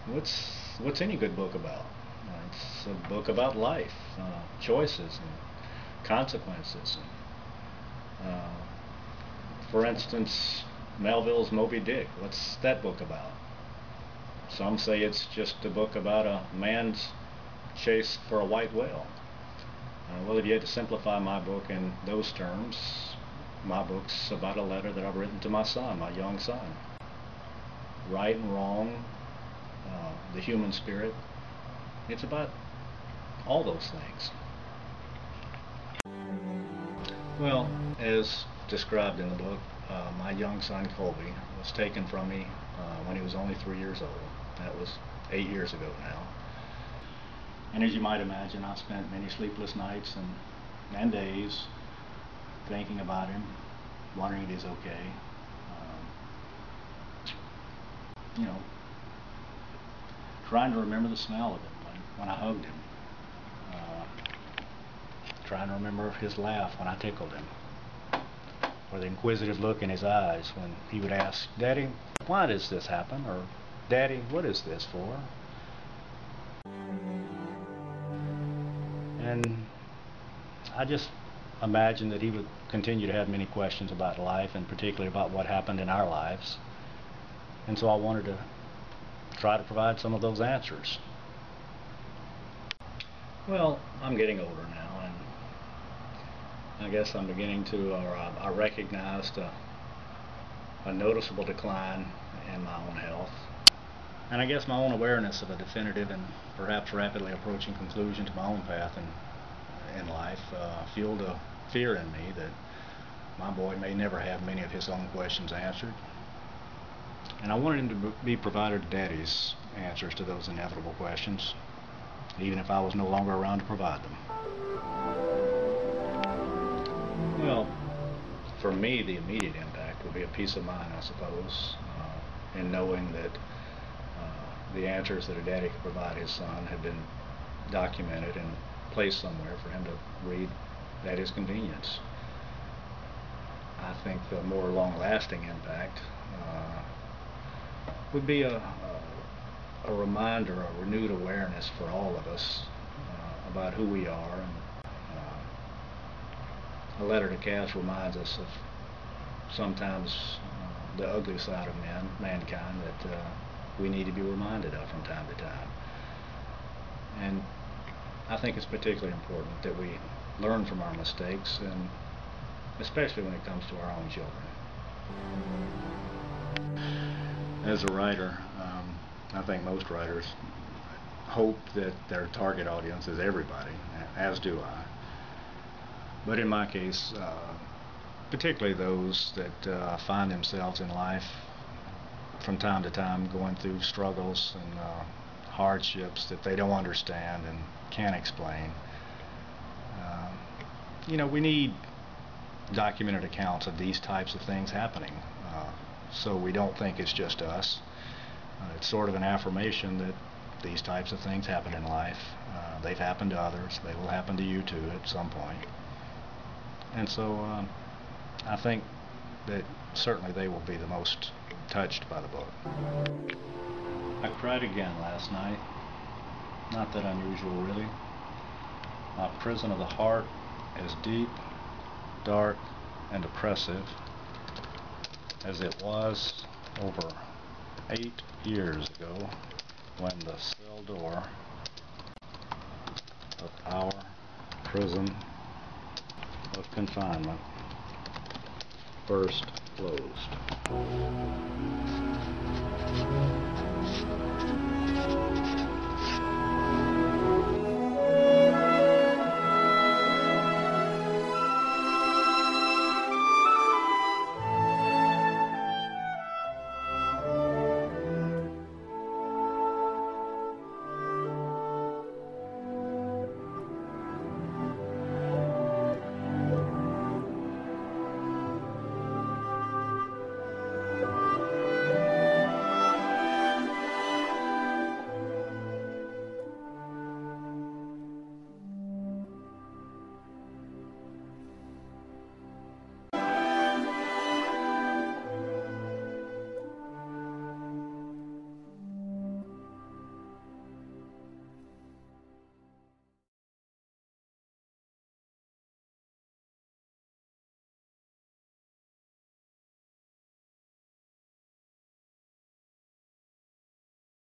what's any good book about? It's a book about life, choices and consequences. For instance, Melville's Moby Dick. What's that book about? Some say it's just a book about a man's chase for a white whale. Well, if you had to simplify my book in those terms, my book's about a letter that I've written to my son, my young son. Right and wrong, the human spirit. It's about all those things. Well, as described in the book, my young son Colby was taken from me when he was only 3 years old. That was 8 years ago now. And as you might imagine, I spent many sleepless nights and days thinking about him, wondering if he's okay. You know, trying to remember the smell of him when I hugged him. Trying to remember his laugh when I tickled him. Or the inquisitive look in his eyes when he would ask, "Daddy, why does this happen?" Or, "Daddy, what is this for?" And I just imagined that he would continue to have many questions about life, and particularly about what happened in our lives. And so I wanted to try to provide some of those answers. Well, I'm getting older now, and I guess I'm beginning to, or I recognized a noticeable decline in my own health. And I guess my own awareness of a definitive and perhaps rapidly approaching conclusion to my own path in life fueled a fear in me that my boy may never have many of his own questions answered. And I wanted him to be provided Daddy's answers to those inevitable questions, even if I was no longer around to provide them. Well, for me, the immediate impact would be a peace of mind, I suppose, in knowing that the answers that a daddy could provide his son had been documented and placed somewhere for him to read at his convenience. I think the more long-lasting impact would be a reminder, a renewed awareness for all of us about who we are. And a letter to CAS reminds us of sometimes the ugly side of mankind that we need to be reminded of from time to time. And I think it's particularly important that we learn from our mistakes, and especially when it comes to our own children. As a writer, I think most writers hope that their target audience is everybody, as do I. But in my case, particularly those that find themselves in life from time to time going through struggles and hardships that they don't understand and can't explain. You know, we need documented accounts of these types of things happening, so we don't think it's just us. It's sort of an affirmation that these types of things happen in life. They've happened to others. They will happen to you too at some point. And so I think that certainly they will be the most touched by the book. I cried again last night. Not that unusual, really. My prison of the heart is deep, dark, and oppressive as it was over 8 years ago when the cell door of our prison of confinement first closed.